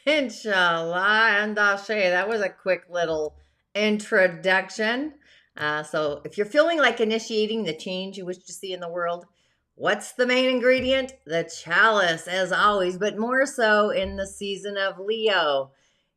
Inshallah and Ashe. That was a quick little introduction. So, if you're feeling like initiating the change you wish to see in the world, what's the main ingredient? The chalice, as always, but more so in the season of Leo.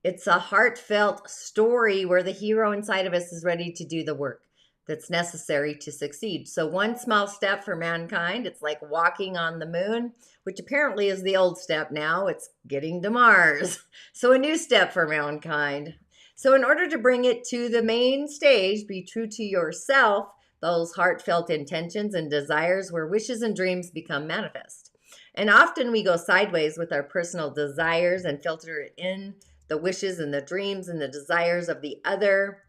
It's a heartfelt story where the hero inside of us is ready to do the work that's necessary to succeed. So, one small step for mankind, it's like walking on the moon, which apparently is the old step now. It's getting to Mars. So, a new step for mankind. So, in order to bring it to the main stage, be true to yourself, those heartfelt intentions and desires where wishes and dreams become manifest. And often we go sideways with our personal desires and filter in the wishes and the dreams and the desires of the other.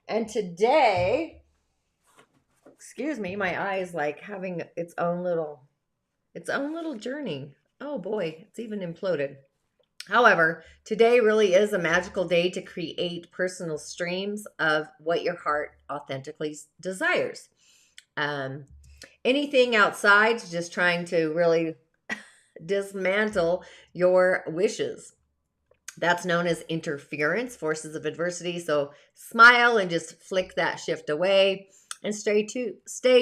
And today, excuse me, my eye is like having its own little journey. Oh boy, it's even imploded. However, today really is a magical day to create personal streams of what your heart authentically desires. Anything outside, just trying to really dismantle your wishes. That's known as interference, forces of adversity. So smile and just flick that shift away and stay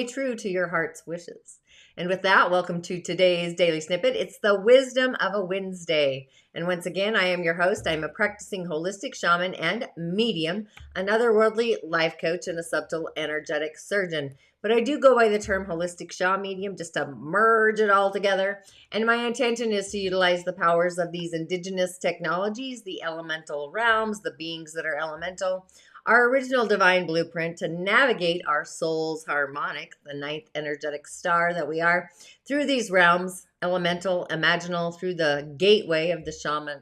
true to your heart's wishes. And with that, welcome to today's Daily Snippet. It's the Wisdom of a Wednesday. And once again, I am your host. I'm a practicing holistic shaman and medium, an otherworldly life coach, and a subtle energetic surgeon. But I do go by the term holistic shaman medium just to merge it all together. And my intention is to utilize the powers of these indigenous technologies, the elemental realms, the beings that are elemental, our original divine blueprint to navigate our soul's harmonic, the ninth energetic star that we are, through these realms, elemental, imaginal, through the gateway of the shaman's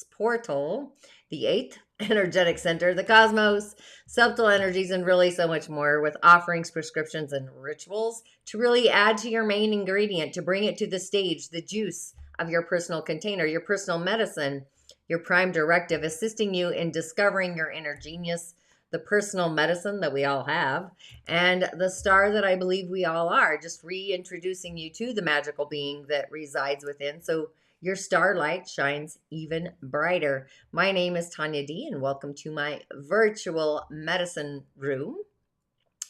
portal, the eighth energetic center, the cosmos, subtle energies, and really so much more, with offerings, prescriptions, and rituals to really add to your main ingredient, to bring it to the stage, the juice of your personal container, your personal medicine, your prime directive, assisting you in discovering your inner genius, the personal medicine that we all have, and the star that I believe we all are, just reintroducing you to the magical being that resides within, so your starlight shines even brighter. My name is Tanya D, and welcome to my virtual medicine room.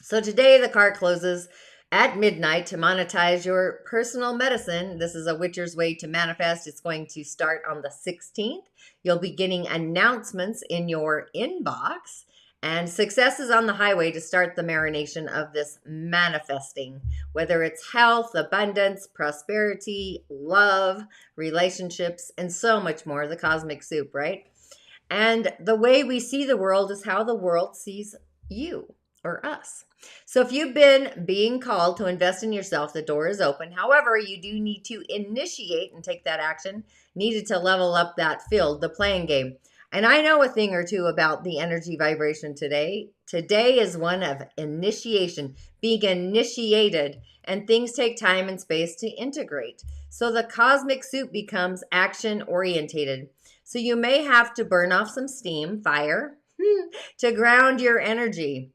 So today the card closes at midnight to monetize your personal medicine. This is a Witcher's Way to Manifest. It's going to start on the 16th. You'll be getting announcements in your inbox. And success is on the highway to start the marination of this manifesting, whether it's health, abundance, prosperity, love, relationships, and so much more, the cosmic soup, right? And the way we see the world is how the world sees you or us. So if you've been being called to invest in yourself, the door is open. However, you do need to initiate and take that action, needed to level up that field, the playing game. And I know a thing or two about the energy vibration today. Today is one of initiation, being initiated, and things take time and space to integrate. So the cosmic soup becomes action orientated. So you may have to burn off some steam, fire, to ground your energy.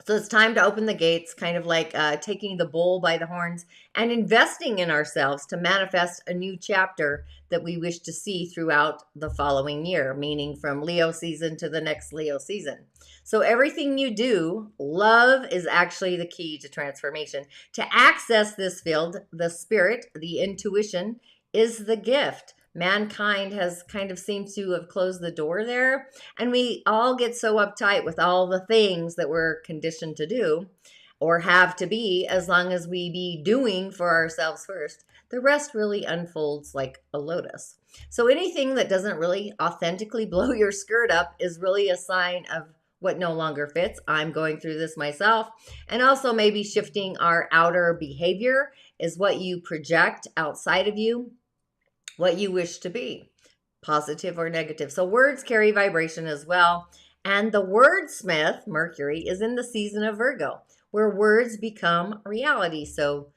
So it's time to open the gates, kind of like taking the bull by the horns and investing in ourselves to manifest a new chapter that we wish to see throughout the following year, meaning from Leo season to the next Leo season. So everything you do, love is actually the key to transformation. To access this field, the spirit, the intuition is the gift. Mankind has kind of seemed to have closed the door there. And we all get so uptight with all the things that we're conditioned to do or have to be, as long as we be doing for ourselves first. The rest really unfolds like a lotus. So anything that doesn't really authentically blow your skirt up is really a sign of what no longer fits. I'm going through this myself. And also maybe shifting our outer behavior is what you project outside of you, what you wish to be, positive or negative. So words carry vibration as well. And the wordsmith, Mercury, is in the season of Virgo, where words become reality. So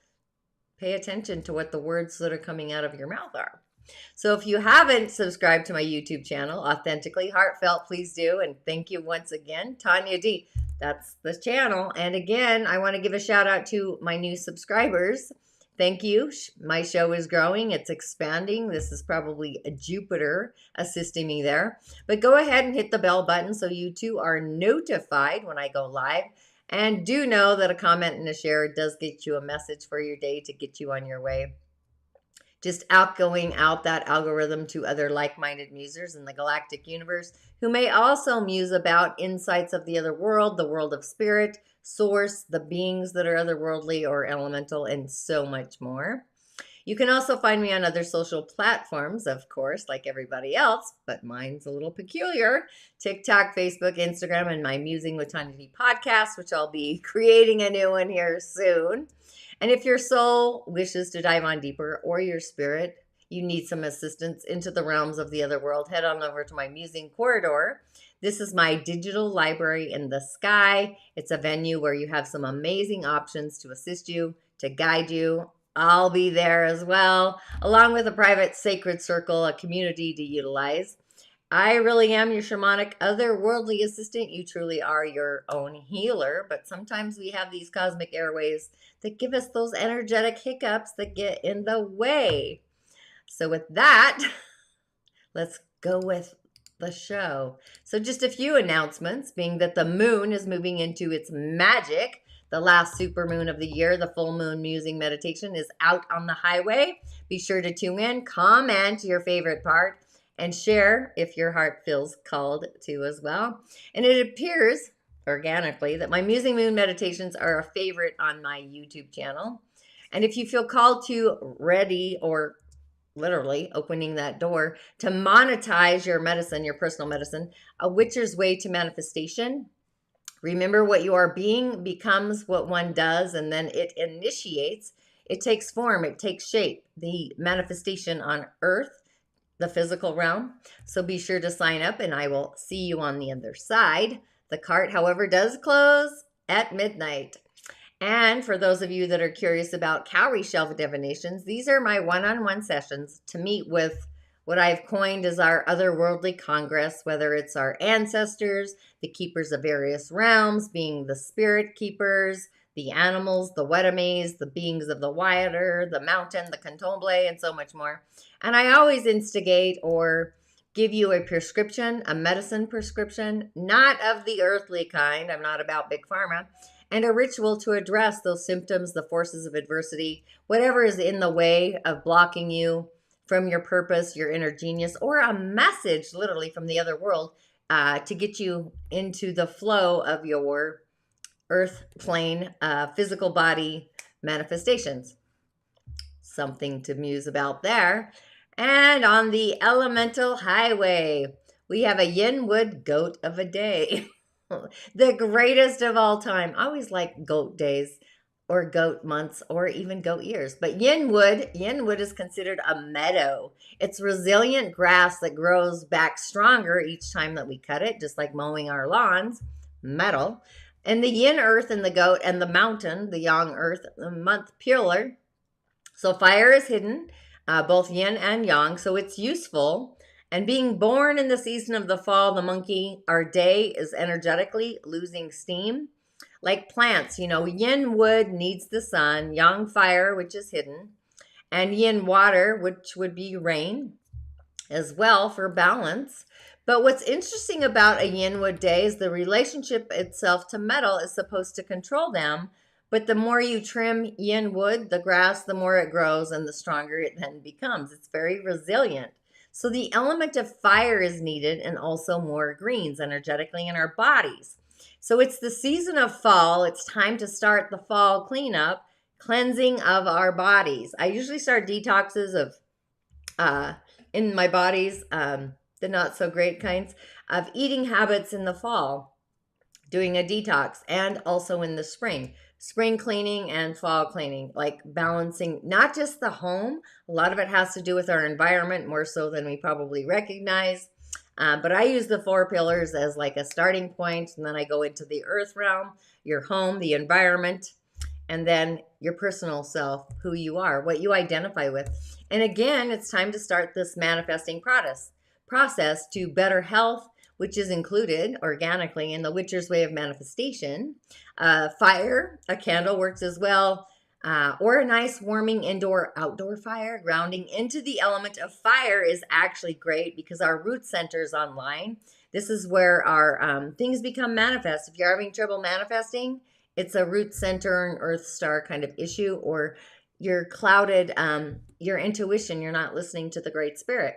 pay attention to what the words that are coming out of your mouth are. So if you haven't subscribed to my YouTube channel, Authentically Heartfelt, please do. And thank you once again, Tanya D. That's the channel. And again, I want to give a shout out to my new subscribers. Thank you. My show is growing. It's expanding. This is probably a Jupiter assisting me there. But go ahead and hit the bell button so you too are notified when I go live. And do know that a comment and a share does get you a message for your day to get you on your way. Just going out that algorithm to other like-minded musers in the galactic universe who may also muse about insights of the other world, the world of spirit, source, the beings that are otherworldly or elemental, and so much more. You can also find me on other social platforms, of course, like everybody else, but mine's a little peculiar. TikTok, Facebook, Instagram, and my Musing with Tanya D podcast, which I'll be creating a new one here soon. And if your soul wishes to dive on deeper, or your spirit, you need some assistance into the realms of the other world, head on over to my Musing Corridor. This is my digital library in the sky. It's a venue where you have some amazing options to assist you, to guide you. I'll be there as well, along with a private sacred circle, a community to utilize. I really am your shamanic otherworldly assistant. You truly are your own healer, but sometimes we have these cosmic airways that give us those energetic hiccups that get in the way. So with that, let's go with the show. So just a few announcements, being that the moon is moving into its magic. The last super moon of the year, the full moon musing meditation, is out on the highway. Be sure to tune in, comment your favorite part, and share if your heart feels called to as well. And it appears organically that my Musing Moon meditations are a favorite on my YouTube channel. And if you feel called to, ready, or literally opening that door to monetize your medicine, your personal medicine, a witcher's way to manifestation. Remember, what you are being becomes what one does, and then it initiates. It takes form, it takes shape, the manifestation on earth, the physical realm. So be sure to sign up, and I will see you on the other side. The cart, however, does close at midnight. And for those of you that are curious about cowrie shelf divinations, these are my one-on-one sessions to meet with what I've coined as our otherworldly congress, whether it's our ancestors, the keepers of various realms, being the spirit keepers, the animals, the Wetames, the beings of the water, the mountain, the candomblé, and so much more. And I always instigate or give you a prescription, a medicine prescription, not of the earthly kind. I'm not about big pharma. And a ritual to address those symptoms, the forces of adversity, whatever is in the way of blocking you from your purpose, your inner genius, or a message literally from the other world to get you into the flow of your earth plane, physical body manifestations. Something to muse about there. And on the elemental highway, we have a Yin Wood Goat of a day. The greatest of all time. I always like goat days or goat months or even goat years. But Yin Wood is considered a meadow. It's resilient grass that grows back stronger each time that we cut it, just like mowing our lawns, metal. And the Yin earth and the goat and the mountain, the Yang earth, the month pillar. So fire is hidden, both Yin and Yang, so it's useful. And being born in the season of the fall, the monkey, our day is energetically losing steam. Like plants, Yin wood needs the sun, Yang fire, which is hidden, and Yin water, which would be rain, as well for balance. But what's interesting about a Yin wood day is the relationship itself to metal is supposed to control them. But the more you trim Yin wood, the grass, the more it grows and the stronger it then becomes. It's very resilient. So the element of fire is needed, and also more greens energetically in our bodies. So it's the season of fall. It's time to start the fall cleanup, cleansing of our bodies. I usually start detoxes of in my bodies, the not so great kinds of eating habits in the fall, doing a detox, and also in the spring cleaning and fall cleaning, like balancing not just the home. A lot of it has to do with our environment, more so than we probably recognize. But I use the 4 pillars as like a starting point, and then I go into the earth realm, your home, the environment, and then your personal self, who you are, what you identify with. And again, it's time to start this manifesting process to better health, which is included organically in the Witcher's way of manifestation. Fire, a candle works as well. or a nice warming indoor-outdoor fire. Grounding into the element of fire is actually great because our root center is online. This is where our things become manifest. If you're having trouble manifesting, it's a root center and earth star kind of issue, or you're clouded, your intuition, you're not listening to the Great Spirit.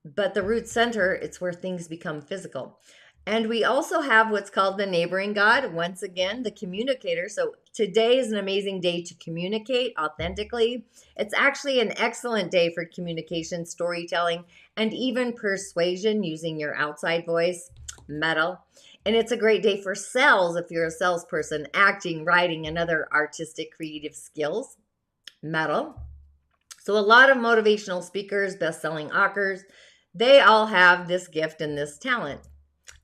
But the root center, it's where things become physical. And we also have what's called the neighboring god, once again, the communicator. So today is an amazing day to communicate authentically. It's actually an excellent day for communication, storytelling, and even persuasion using your outside voice, metal. And it's a great day for sales if you're a salesperson, acting, writing, and other artistic creative skills, metal. So a lot of motivational speakers, best-selling authors, they all have this gift and this talent.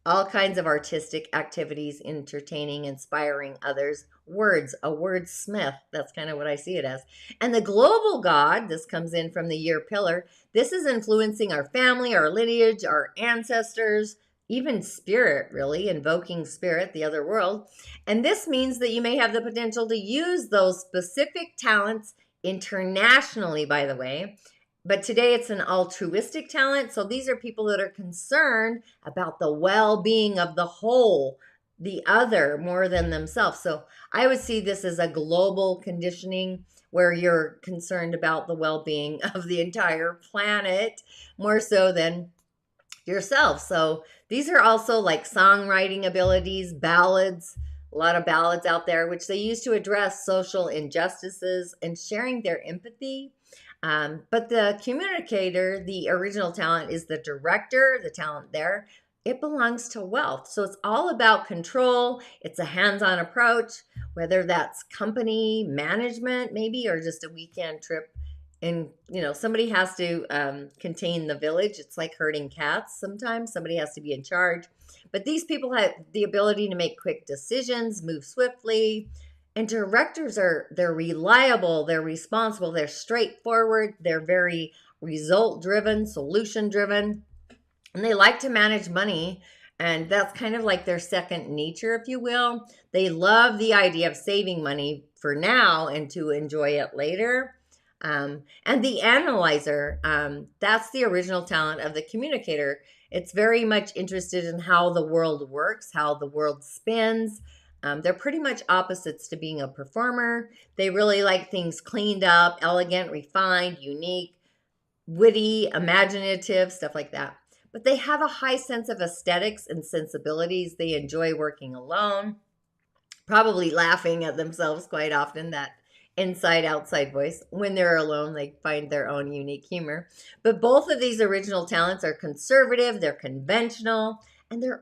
All kinds of artistic activities, entertaining, inspiring others. Words, a wordsmith. That's kind of what I see it as. And the global god, this comes in from the year pillar. This is influencing our family, our lineage, our ancestors, even spirit, really, invoking spirit, the other world. And this means that you may have the potential to use those specific talents internationally, by the way. But today it's an altruistic talent. So these are people that are concerned about the well-being of the whole, the other, more than themselves. So I would see this as a global conditioning where you're concerned about the well-being of the entire planet more so than yourself. So these are also like songwriting abilities, ballads, a lot of ballads out there, which they use to address social injustices and sharing their empathy. But the communicator, the original talent, is the director, the talent there. It belongs to wealth. So it's all about control. It's a hands-on approach, whether that's company management maybe, or just a weekend trip. And, somebody has to contain the village. It's like herding cats sometimes. Somebody has to be in charge. But these people have the ability to make quick decisions, move swiftly. And directors they're reliable, they're responsible, they're straightforward, they're very result-driven, solution-driven, and they like to manage money, and that's kind of like their second nature, if you will. They love the idea of saving money for now and to enjoy it later. And the analyzer, that's the original talent of the communicator. It's very much interested in how the world works, how the world spins. They're pretty much opposites to being a performer. They really like things cleaned up, elegant, refined, unique, witty, imaginative, stuff like that. But they have a high sense of aesthetics and sensibilities. They enjoy working alone, probably laughing at themselves quite often, that inside-outside voice. When they're alone, they find their own unique humor. But both of these original talents are conservative, they're conventional, and they're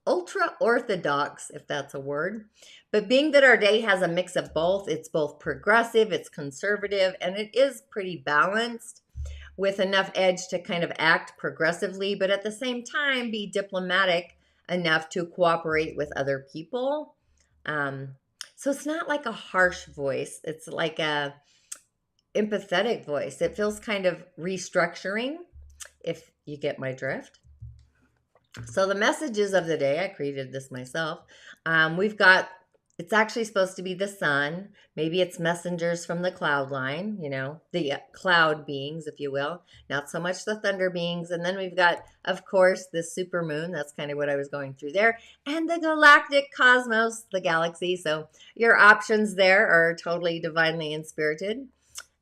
ultra-orthodox, if that's a word. But being that our day has a mix of both, it's both progressive, it's conservative, and it is pretty balanced with enough edge to kind of act progressively, but at the same time be diplomatic enough to cooperate with other people. So it's not like a harsh voice. It's like a empathetic voice. It feels kind of restructuring, if you get my drift. So the messages of the day, I created this myself. We've got, it's actually supposed to be the sun. Maybe it's messengers from the cloud line, the cloud beings, if you will. Not so much the thunder beings. And then we've got, of course, the super moon. That's kind of what I was going through there. And the galactic cosmos, the galaxy. So your options there are totally divinely inspirited.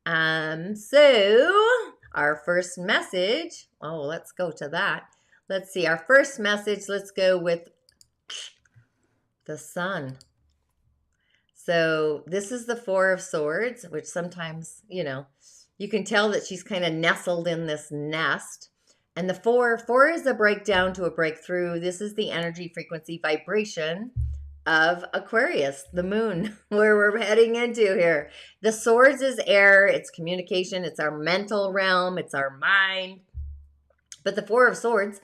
So our first message, let's go to that. Let's see, our first message, let's go with the sun. So this is the Four of Swords, which sometimes, you can tell that she's kind of nestled in this nest. And the four is a breakdown to a breakthrough. This is the energy, frequency, vibration of Aquarius, the moon, where we're heading into here. The swords is air, it's communication, it's our mental realm, it's our mind. But the Four of Swords,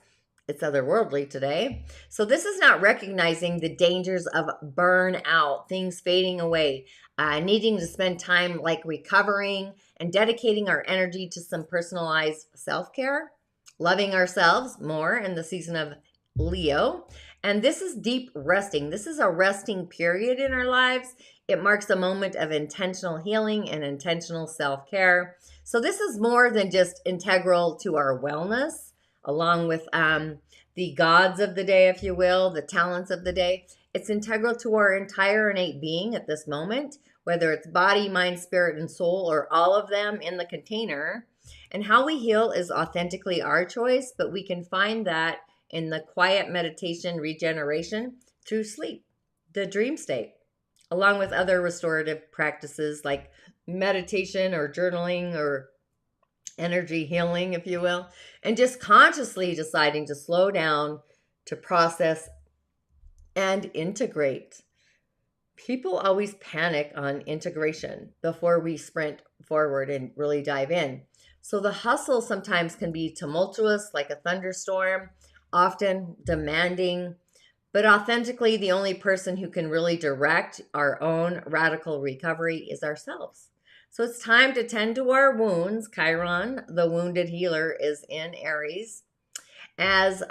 it's otherworldly today. So this is not recognizing the dangers of burnout, things fading away, needing to spend time like recovering and dedicating our energy to some personalized self-care, loving ourselves more in the season of Leo. And this is deep resting. This is a resting period in our lives. It marks a moment of intentional healing and intentional self-care. So this is more than just integral to our wellness, along with the gods of the day, if you will, the talents of the day. It's integral to our entire innate being at this moment, whether it's body, mind, spirit, and soul, or all of them in the container. And how we heal is authentically our choice, but we can find that in the quiet meditation regeneration through sleep, the dream state, along with other restorative practices like meditation or journaling or energy healing, if you will, and just consciously deciding to slow down, to process and integrate. People always panic on integration before we sprint forward and really dive in. So the hustle sometimes can be tumultuous, like a thunderstorm, often demanding, but authentically, the only person who can really direct our own radical recovery is ourselves. So it's time to tend to our wounds. Chiron, the wounded healer, is in Aries, as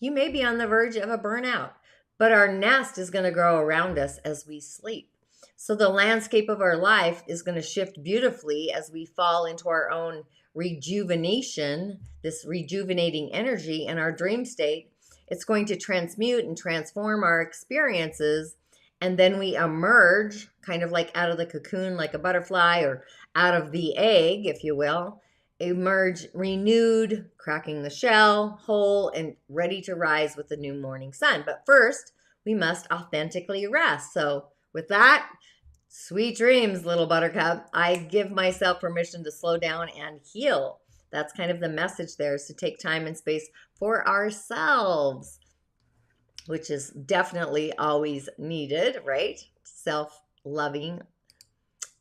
you may be on the verge of a burnout, but our nest is going to grow around us as we sleep. So the landscape of our life is going to shift beautifully as we fall into our own rejuvenation, this rejuvenating energy in our dream state. It's going to transmute and transform our experiences, and then we emerge kind of like out of the cocoon, like a butterfly, or out of the egg, if you will, emerge renewed, cracking the shell, whole, and ready to rise with the new morning sun. But first, we must authentically rest. So with that, sweet dreams, little buttercup. I give myself permission to slow down and heal. That's kind of the message there, is to take time and space for ourselves, which is definitely always needed, right? Self-loving.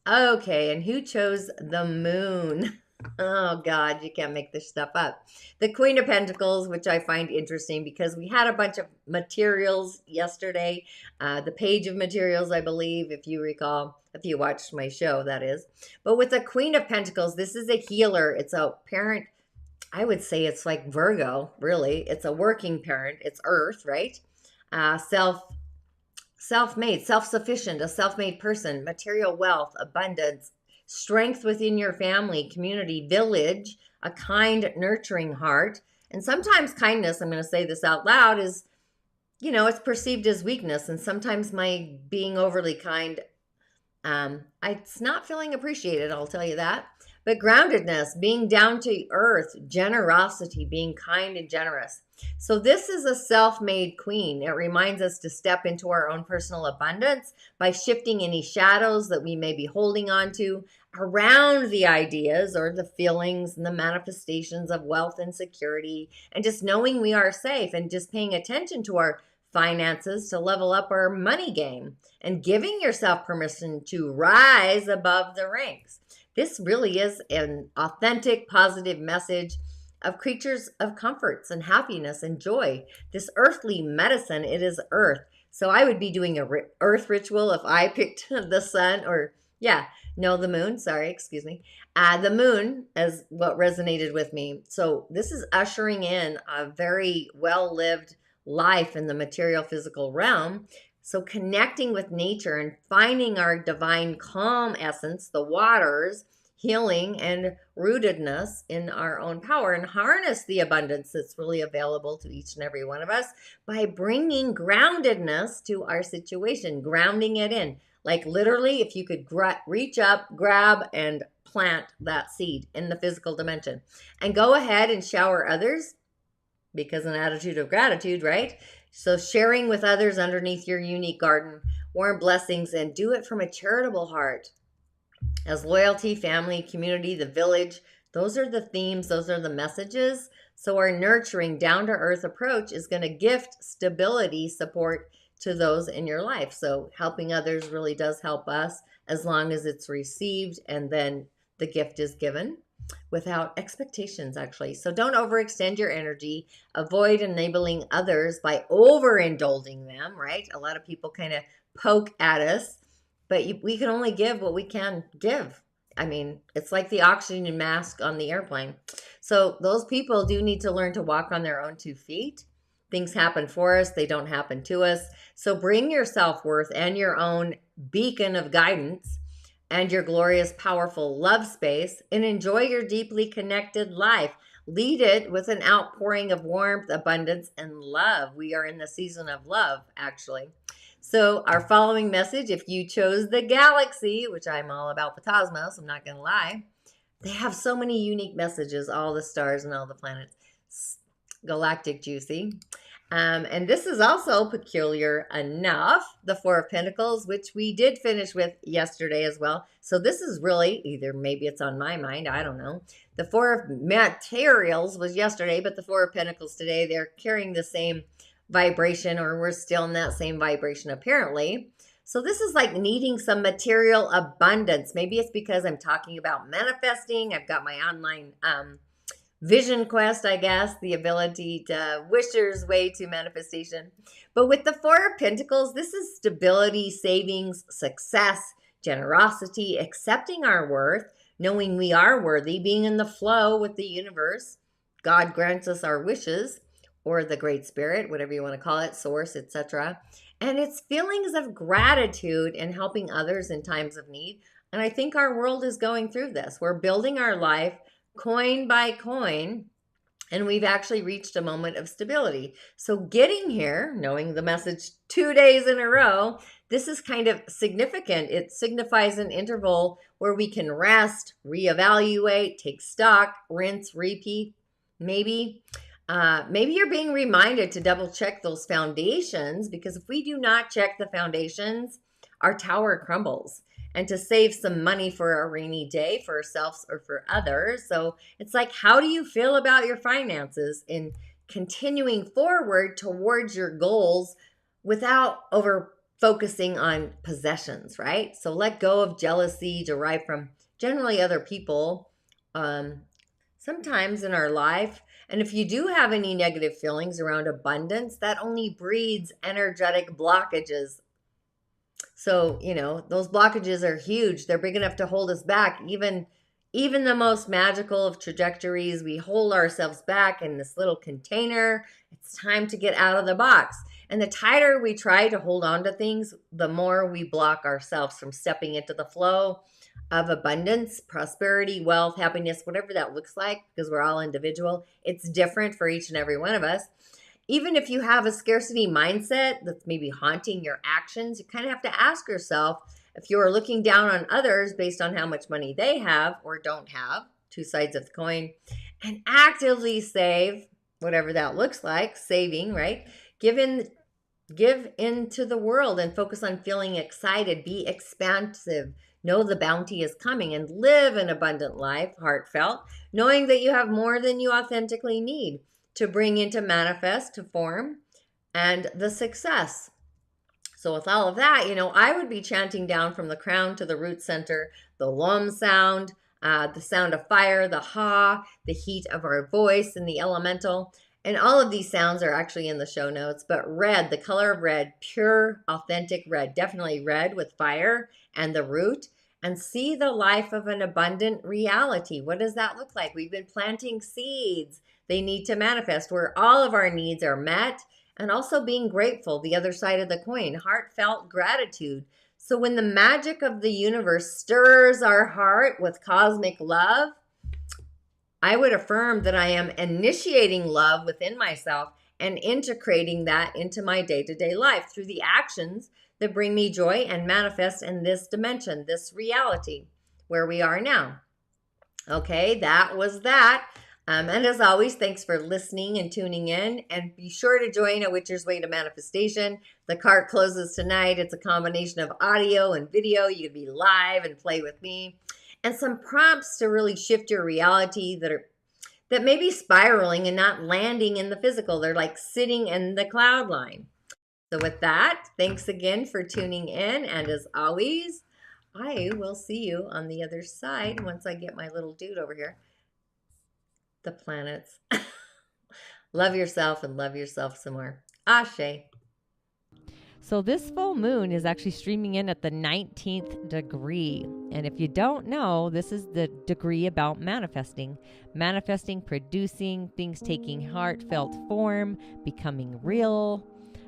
Okay, and who chose the moon? Oh, God, you can't make this stuff up. The Queen of Pentacles, which I find interesting because we had a bunch of materials yesterday. The page of materials, I believe, if you recall, if you watched my show, that is. But with the Queen of Pentacles, this is a healer. It's a parent. I would say it's like Virgo, really. It's a working parent. It's Earth, right? Self-made, self-sufficient, a self-made person, material wealth, abundance, strength within your family, community, village, a kind, nurturing heart. And sometimes kindness, I'm going to say this out loud, is, you know, it's perceived as weakness. And sometimes my being overly kind, it's not feeling appreciated, I'll tell you that. But groundedness, being down to earth, generosity, being kind and generous. So this is a self-made queen. It reminds us to step into our own personal abundance by shifting any shadows that we may be holding on to around the ideas or the feelings and the manifestations of wealth and security, and just knowing we are safe and just paying attention to our finances to level up our money game and giving yourself permission to rise above the ranks. This really is an authentic, positive message of creatures of comforts and happiness and joy. This earthly medicine, it is earth. So I would be doing a earth ritual if I picked the sun, or the moon, the moon as what resonated with me. So this is ushering in a very well-lived life in the material physical realm. So connecting with nature and finding our divine calm essence, the waters, healing and rootedness in our own power, and harness the abundance that's really available to each and every one of us by bringing groundedness to our situation, grounding it in. Like literally, if you could reach up, grab, and plant that seed in the physical dimension and go ahead and shower others, because an attitude of gratitude, right? So sharing with others underneath your unique garden, warm blessings, and do it from a charitable heart. As loyalty, family, community, the village, those are the themes, those are the messages. So our nurturing, down-to-earth approach is going to gift stability, support to those in your life. So helping others really does help us, as long as it's received and then the gift is given without expectations, actually. So don't overextend your energy. Avoid enabling others by overindulging them, right? A lot of people kind of poke at us, but we can only give what we can give. I mean, it's like the oxygen mask on the airplane. So those people do need to learn to walk on their own 2 feet. Things happen for us. They don't happen to us. So bring your self-worth and your own beacon of guidance and your glorious, powerful love space, and enjoy your deeply connected life. Lead it with an outpouring of warmth, abundance, and love. We are in the season of love, actually. So our following message, if you chose the galaxy, which I'm all about the cosmos, I'm not going to lie, they have so many unique messages, all the stars and all the planets. Galactic juicy. And this is also peculiar enough, the Four of Pentacles, which we did finish with yesterday as well. So this is really either, maybe it's on my mind, I don't know. The Four of Materials was yesterday, but the Four of Pentacles today, they're carrying the same vibration, or we're still in that same vibration apparently. So this is like needing some material abundance. Maybe it's because I'm talking about manifesting. I've got my online vision quest, I guess, the ability to wish your way to manifestation. But with the Four of Pentacles, this is stability, savings, success, generosity, accepting our worth, knowing we are worthy, being in the flow with the universe. God grants us our wishes, or the Great Spirit, whatever you want to call it, source, etc. And it's feelings of gratitude and helping others in times of need. And I think our world is going through this. We're building our life coin by coin, and we've actually reached a moment of stability. So getting here, knowing the message 2 days in a row, this is kind of significant. It signifies an interval where we can rest, reevaluate, take stock, rinse, repeat. Maybe you're being reminded to double check those foundations, because if we do not check the foundations, our tower crumbles. And to save some money for a rainy day for ourselves or for others. So it's like, how do you feel about your finances in continuing forward towards your goals without over focusing on possessions, right? So let go of jealousy derived from generally other people sometimes in our life. And if you do have any negative feelings around abundance, that only breeds energetic blockages. So, those blockages are huge. They're big enough to hold us back. Even the most magical of trajectories, we hold ourselves back in this little container. It's time to get out of the box. And the tighter we try to hold on to things, the more we block ourselves from stepping into the flow of abundance, prosperity, wealth, happiness, whatever that looks like, because we're all individual. It's different for each and every one of us. Even if you have a scarcity mindset that's maybe haunting your actions, you kind of have to ask yourself, if you're looking down on others based on how much money they have or don't have, two sides of the coin, and actively save, whatever that looks like, saving, right? Give into the world and focus on feeling excited, be expansive, know the bounty is coming, and live an abundant life, heartfelt, knowing that you have more than you authentically need to bring into manifest, to form, and the success. So with all of that, I would be chanting down from the crown to the root center, the Lum sound, the sound of fire, the Ha, the heat of our voice, and the elemental. And all of these sounds are actually in the show notes. But red, the color of red, pure, authentic red, definitely red with fire and the root. And see the life of an abundant reality. What does that look like? We've been planting seeds. They need to manifest where all of our needs are met, and also being grateful, the other side of the coin, heartfelt gratitude. So when the magic of the universe stirs our heart with cosmic love, I would affirm that I am initiating love within myself and integrating that into my day-to-day life through the actions that bring me joy and manifest in this dimension, this reality where we are now. Okay, that was that. And as always, thanks for listening and tuning in. And be sure to join A Witcher's Way to Manifestation. The cart closes tonight. It's a combination of audio and video. You can be live and play with me. And some prompts to really shift your reality that may be spiraling and not landing in the physical. They're like sitting in the cloud line. So with that, thanks again for tuning in. And as always, I will see you on the other side once I get my little dude over here. The planets. Love yourself and love yourself some more. Ashe. So this full moon is actually streaming in at the 19th degree. And if you don't know, this is the degree about manifesting. Manifesting, producing, things taking heartfelt form, becoming real.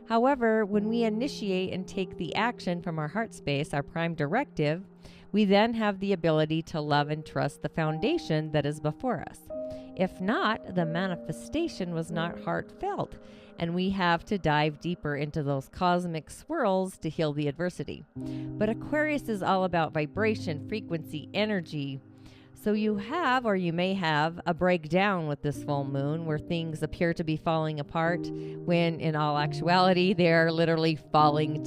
However, when we initiate and take the action from our heart space, our prime directive, we then have the ability to love and trust the foundation that is before us. If not, the manifestation was not heartfelt, and we have to dive deeper into those cosmic swirls to heal the adversity. But Aquarius is all about vibration, frequency, energy. So you have, or you may have, a breakdown with this full moon where things appear to be falling apart when in all actuality they are literally falling